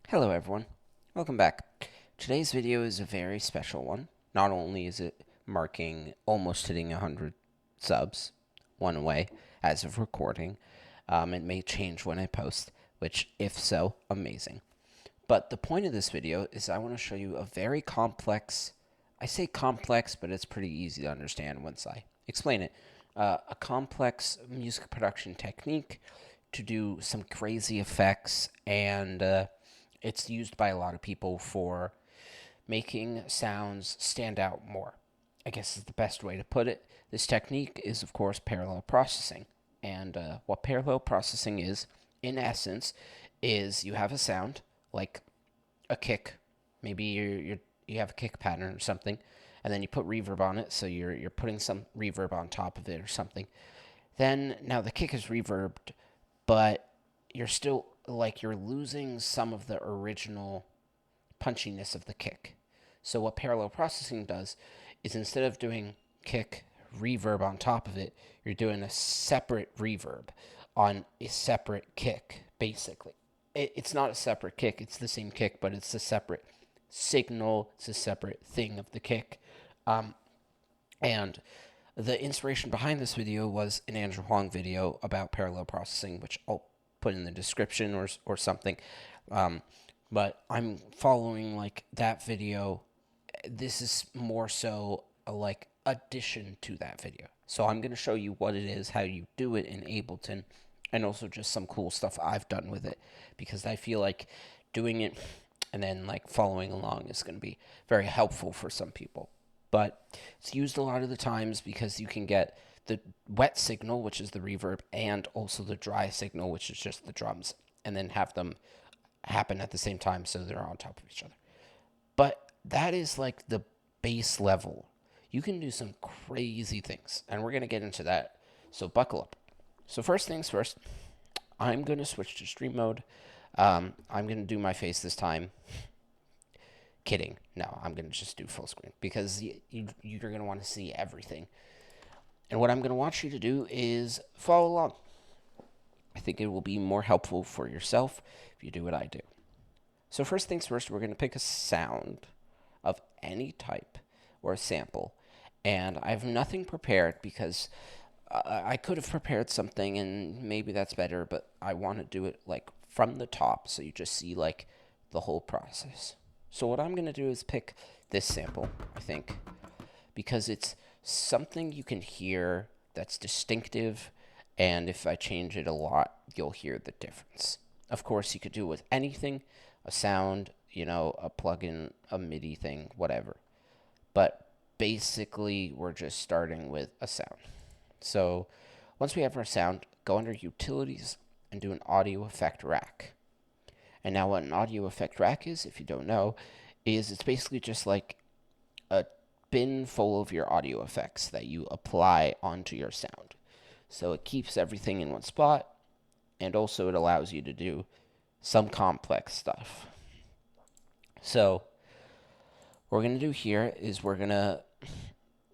Hello everyone, welcome back. Today's video is a very special one. Not only is it marking almost hitting 100 subs, one away as of recording, it may change when I post, which if so, amazing. But the point of this video is I want to show you a very complex, I say complex, but it's pretty easy to understand once I explain it. A complex music production technique to do some crazy effects, and it's used by a lot of people for making sounds stand out more. I guess is the best way to put it. This technique is, of course, parallel processing. And what parallel processing is, in essence, is you have a sound like a kick. Maybe you have a kick pattern or something, and then you put reverb on it. So you're putting some reverb on top of it or something. Then now the kick is reverbed, but you're still like you're losing some of the original punchiness of the kick. So what parallel processing does is instead of doing kick reverb on top of it, you're doing a separate reverb on a separate kick, basically. It's not a separate kick, it's the same kick, but it's a separate signal, it's a separate thing of the kick. And the inspiration behind this video was an Andrew Huang video about parallel processing, which I'll put in the description or something. But I'm following like that video. This is more so a like addition to that video. So I'm going to show you what it is, how you do it in Ableton, and also just some cool stuff I've done with it, because I feel like doing it and then like following along is going to be very helpful for some people. But it's used a lot of the times because you can get the wet signal, which is the reverb, and also the dry signal, which is just the drums, and then have them happen at the same time so they're on top of each other. But that is like the base level. You can do some crazy things, and we're going to get into that, so buckle up. So first things first, I'm going to switch to stream mode. I'm going to do my face this time. Kidding. No, I'm going to just do full screen because you're going to want to see everything. And what I'm going to want you to do is follow along. I think it will be more helpful for yourself if you do what I do. So first things first, we're going to pick a sound of any type or a sample. And I have nothing prepared because I could have prepared something and maybe that's better, but I want to do it like from the top so you just see like the whole process. So what I'm going to do is pick this sample, I think, because it's something you can hear that's distinctive, and if I change it a lot, you'll hear the difference. Of course, you could do it with anything, a sound, a plugin, a MIDI thing, whatever. But basically, we're just starting with a sound. So once we have our sound, go under Utilities and do an audio effect rack. And now what an audio effect rack is, if you don't know, is it's basically just like a bin full of your audio effects that you apply onto your sound. So it keeps everything in one spot, and also it allows you to do some complex stuff. So what we're going to do here is we're going to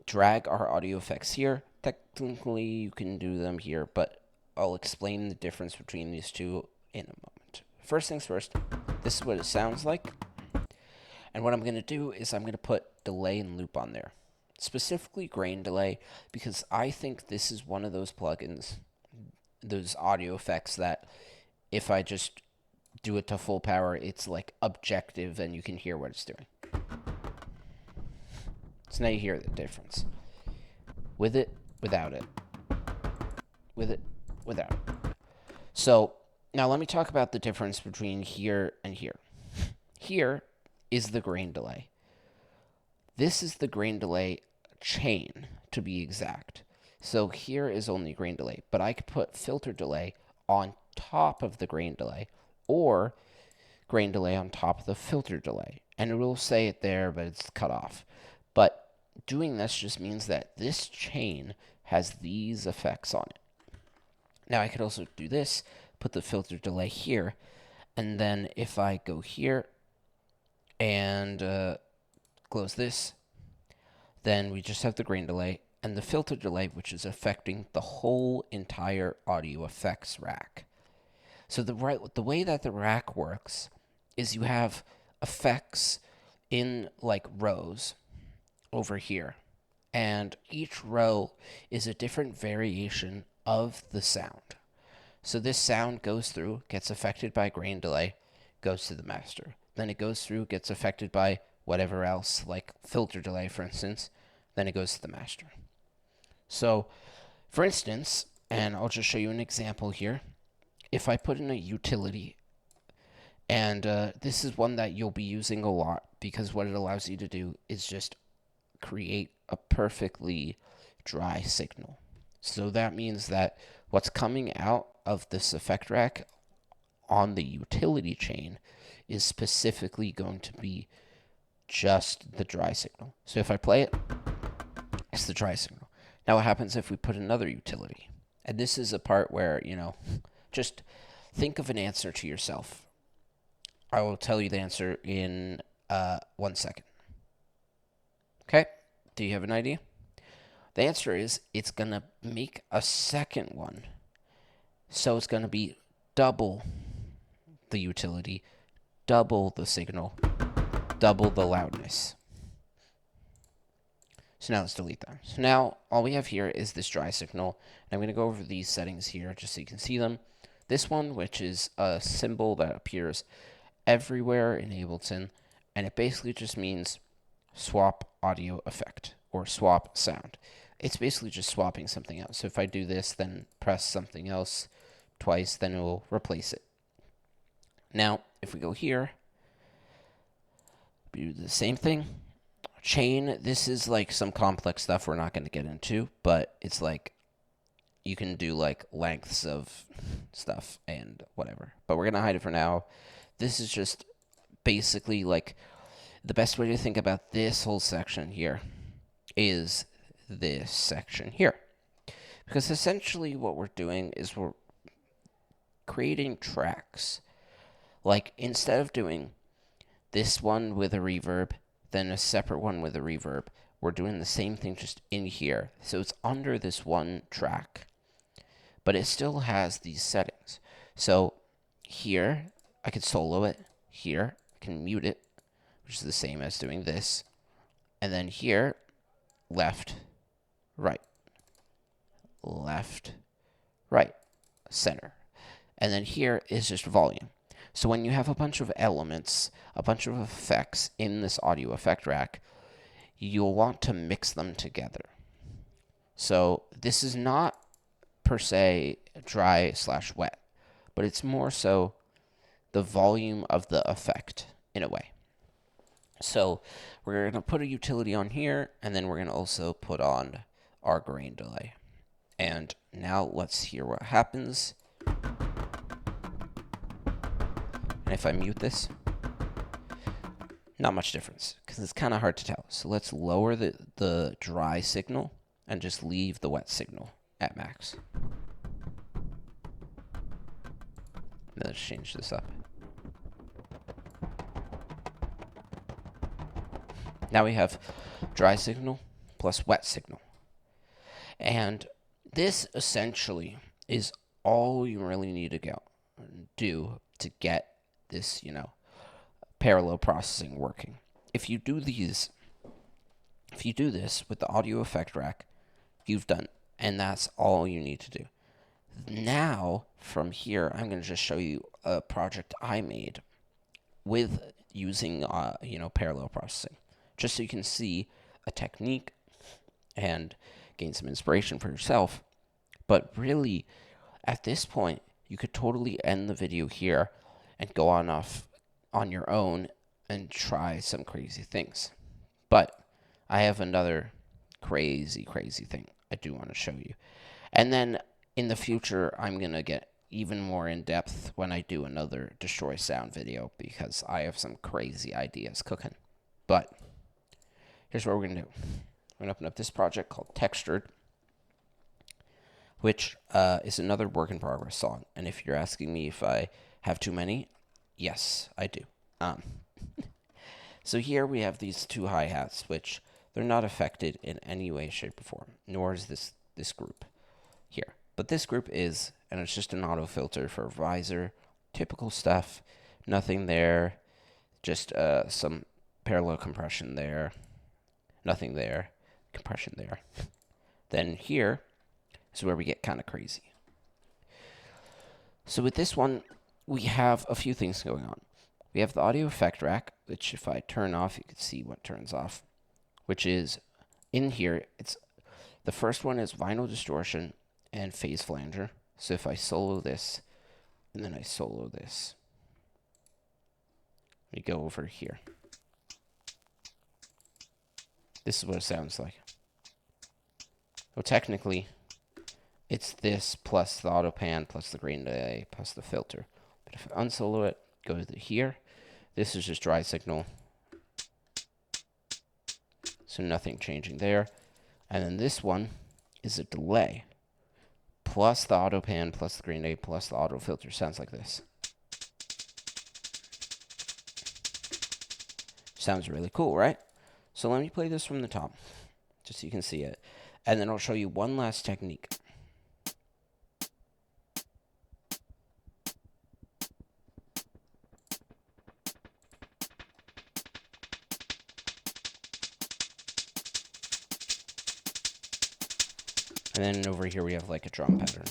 drag our audio effects here. Technically, you can do them here, but I'll explain the difference between these two in a moment. First things first, this is what it sounds like. And what I'm going to do is I'm going to put delay and loop on there. Specifically grain delay, because I think this is one of those plugins, those audio effects that if I just do it to full power, it's like objective and you can hear what it's doing. So now you hear the difference. With it, without it. With it, without it. So now let me talk about the difference between here and here. Here is the grain delay. This is the grain delay chain, to be exact. So here is only grain delay, but I could put filter delay on top of the grain delay, or grain delay on top of the filter delay. And it will say it there, but it's cut off. But doing this just means that this chain has these effects on it. Now I could also do this, put the filter delay here, and then if I go here and close this, then we just have the grain delay and the filter delay, which is affecting the whole entire audio effects rack. So the way that the rack works is you have effects in like rows over here. And each row is a different variation of the sound. So this sound goes through, gets affected by grain delay, goes to the master. Then it goes through, gets affected by whatever else, like filter delay, for instance. Then it goes to the master. So, for instance, and I'll just show you an example here. If I put in a utility, and this is one that you'll be using a lot because what it allows you to do is just create a perfectly dry signal. So that means that what's coming out of this effect rack on the utility chain is specifically going to be just the dry signal. So if I play it, it's the dry signal. Now what happens if we put another utility? And this is a part where, just think of an answer to yourself. I will tell you the answer in 1 second. Okay? Do you have an idea? The answer is it's going to make a second one. So it's going to be double the utility, double the signal, double the loudness. So now let's delete that. So now all we have here is this dry signal. And I'm going to go over these settings here just so you can see them. This one, which is a symbol that appears everywhere in Ableton, and it basically just means swap audio effect or swap sound. It's basically just swapping something out. So if I do this, then press something else twice, then it will replace it. Now, if we go here, we do the same thing. Chain, this is like some complex stuff we're not going to get into, but it's like you can do like lengths of stuff and whatever. But we're going to hide it for now. This is just basically like the best way to think about this whole section here is this section here. Because essentially what we're doing is we're creating tracks. Like instead of doing this one with a reverb, then a separate one with a reverb, we're doing the same thing just in here. So it's under this one track, but it still has these settings. So here, I could solo it. Here, I can mute it, which is the same as doing this. And then here, left, right, left, right, center. And then here is just volume. So when you have a bunch of elements, a bunch of effects in this audio effect rack, you'll want to mix them together. So this is not per se dry/wet, but it's more so the volume of the effect in a way. So we're going to put a utility on here, and then we're going to also put on our grain delay. And now let's hear what happens. And if I mute this, not much difference, because it's kind of hard to tell. So let's lower the dry signal and just leave the wet signal at max. Let's change this up. Now we have dry signal plus wet signal. And this essentially is all you really need to do to get this, parallel processing working. If you do this with the audio effect rack, you've done, and that's all you need to do. Now, from here, I'm going to just show you a project I made with using, parallel processing, just so you can see a technique and gain some inspiration for yourself. But really, at this point, you could totally end the video here and go off on your own and try some crazy things. But I have another crazy thing I do want to show you. And then in the future, I'm going to get even more in depth when I do another Destroy Sound video, because I have some crazy ideas cooking. But here's what we're going to do. We're going to open up this project called Textured, which is another work in progress song. And if you're asking me if I have too many, yes, I do. So here we have these two hi-hats, which they're not affected in any way, shape, or form, nor is this group here. But this group is, and it's just an auto filter for a visor, typical stuff, nothing there, Just some parallel compression there, nothing there, compression there. Then here is where we get kind of crazy. So with this one, we have a few things going on. We have the audio effect rack, which if I turn off, you can see what turns off, which is in here. It's the first one is vinyl distortion and phase flanger. So if I solo this and then I solo this, we go over here. This is what it sounds like. Well, technically, it's this plus the auto pan plus the grain delay plus the filter. But if I unsolo it, go to here. This is just dry signal. So nothing changing there. And then this one is a delay plus the auto pan plus the grain delay plus the auto filter. Sounds like this. Sounds really cool, right? So let me play this from the top, just so you can see it. And then I'll show you one last technique. And then over here we have like a drum pattern.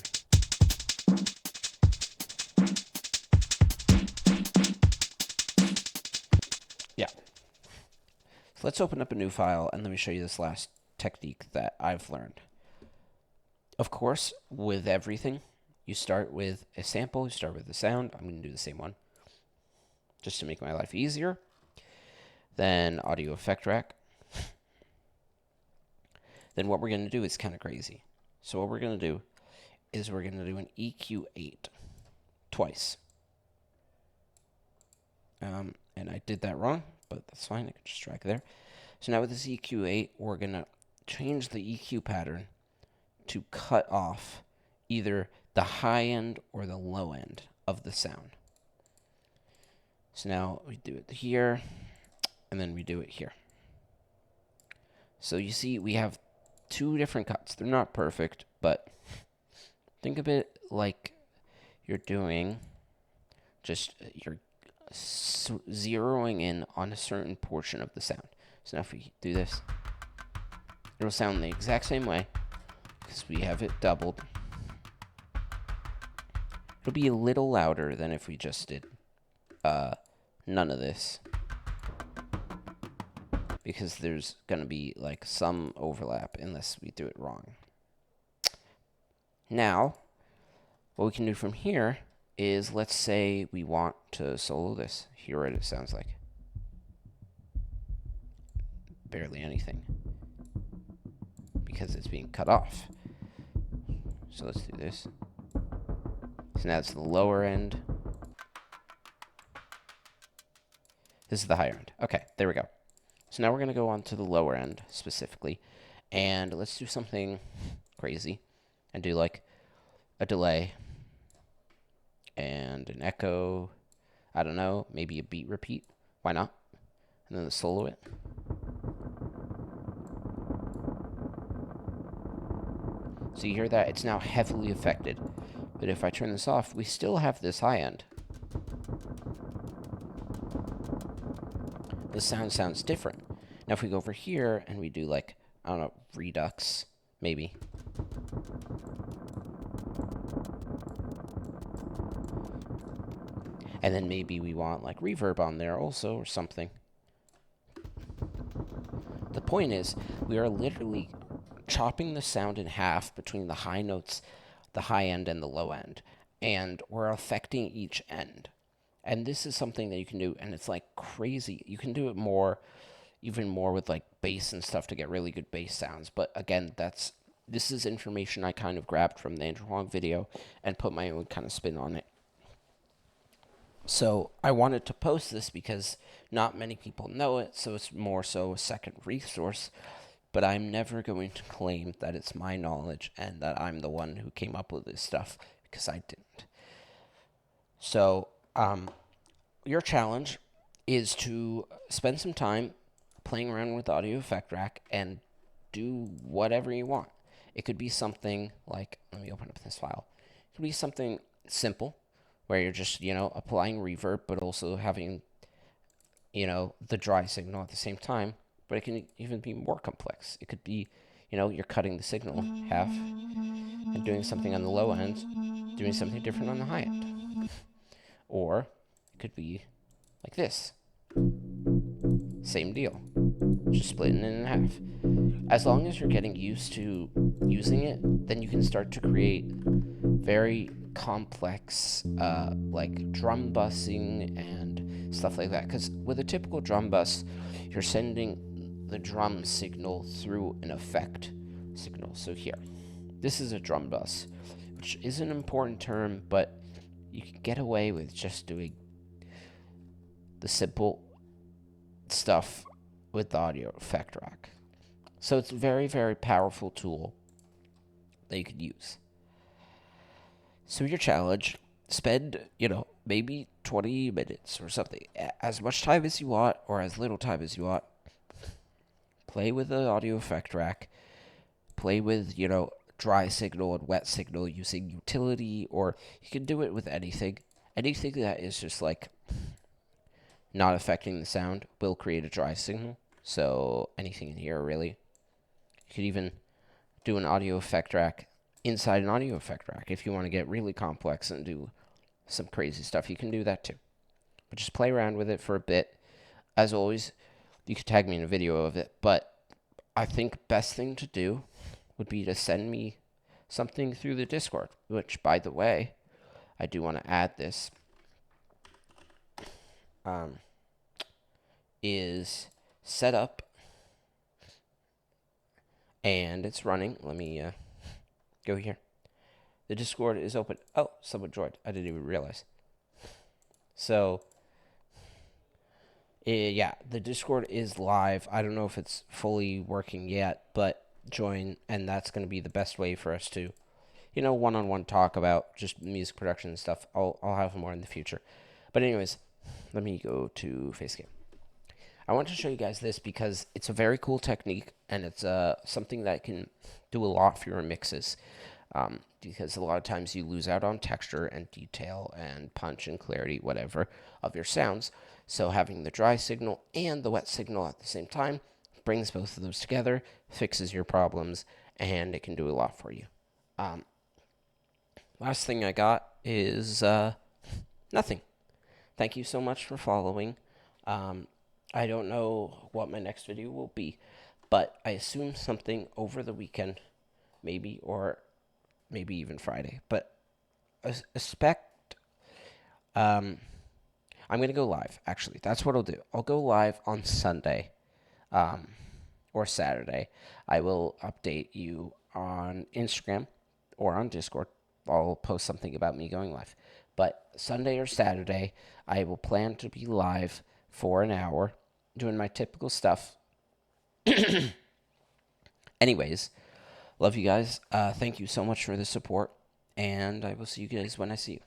Yeah. So let's open up a new file and let me show you this last technique that I've learned. Of course, with everything, you start with a sample, you start with the sound. I'm going to do the same one just to make my life easier. Then audio effect rack. Then what we're going to do is kind of crazy. So what we're going to do is we're going to do an EQ8 twice. And I did that wrong, but that's fine. I can just drag there. So now with this EQ8, we're going to change the EQ pattern to cut off either the high end or the low end of the sound. So now we do it here, and then we do it here. So you see we have two different cuts. They're not perfect, but think of it like you're doing just, you're zeroing in on a certain portion of the sound. So now if we do this, it'll sound the exact same way because we have it doubled. It'll be a little louder than if we just did none of this, because there's going to be like some overlap unless we do it wrong. Now, what we can do from here is, let's say we want to solo this. Hear what it sounds like. Barely anything, because it's being cut off. So let's do this. So now it's the lower end. This is the higher end. Okay, there we go. So now we're going to go on to the lower end specifically. And let's do something crazy and do like a delay and an echo. I don't know, maybe a beat repeat. Why not? And then the solo it. So you hear that? It's now heavily affected. But if I turn this off, we still have this high end. The sound sounds different. Now if we go over here and we do like, I don't know, redux, maybe. And then maybe we want like reverb on there also or something. The point is, we are literally chopping the sound in half between the high notes, the high end and the low end. And we're affecting each end. And this is something that you can do, and it's like crazy. You can do it more, even more with like bass and stuff to get really good bass sounds. But again, this is information I kind of grabbed from the Andrew Huang video and put my own kind of spin on it. So I wanted to post this because not many people know it, so it's more so a second resource. But I'm never going to claim that it's my knowledge and that I'm the one who came up with this stuff, because I didn't. So your challenge is to spend some time playing around with Audio Effect Rack and do whatever you want. It could be something like, let me open up this file. It could be something simple where you're just, applying reverb, but also having the dry signal at the same time, but it can even be more complex. It could be, you're cutting the signal half and doing something on the low end, doing something different on the high end. Or it could be like this. Same deal. Just splitting it in half. As long as you're getting used to using it, then you can start to create very complex, like drum bussing and stuff like that. Because with a typical drum bus, you're sending the drum signal through an effect signal. So here, this is a drum bus, which is an important term, but you can get away with just doing the simple stuff with the audio effect rack. So it's a very, very powerful tool that you could use. So your challenge, spend, maybe 20 minutes or something, as much time as you want or as little time as you want. Play with the audio effect rack. Play with, dry signal and wet signal using utility, or you can do it with anything. Anything that is just like not affecting the sound will create a dry signal. So anything in here, really. You could even do an audio effect rack inside an audio effect rack. If you want to get really complex and do some crazy stuff, you can do that too. But just play around with it for a bit. As always, you could tag me in a video of it. But I think best thing to do would be to send me something through the Discord, which, by the way, I do want to add this. Is set up and it's running. Let me go here. The Discord is open. Oh, someone joined. I didn't even realize. So, yeah, the Discord is live. I don't know if it's fully working yet, but join, and that's going to be the best way for us to, one-on-one talk about just music production and stuff. I'll have more in the future. But anyways, let me go to Facecam. I want to show you guys this because it's a very cool technique, and it's something that can do a lot for your mixes. Because a lot of times you lose out on texture and detail and punch and clarity, whatever, of your sounds. So having the dry signal and the wet signal at the same time brings both of those together, fixes your problems, and it can do a lot for you. Last thing I got is nothing. Thank you so much for following. I don't know what my next video will be, but I assume something over the weekend, maybe, or maybe even Friday. But expect, I'm going to go live, actually. That's what I'll do. I'll go live on Sunday or Saturday. I will update you on Instagram or on Discord. I'll post something about me going live. But Sunday or Saturday, I will plan to be live for an hour doing my typical stuff. Anyways, love you guys. Thank you so much for the support, and I will see you guys when I see you.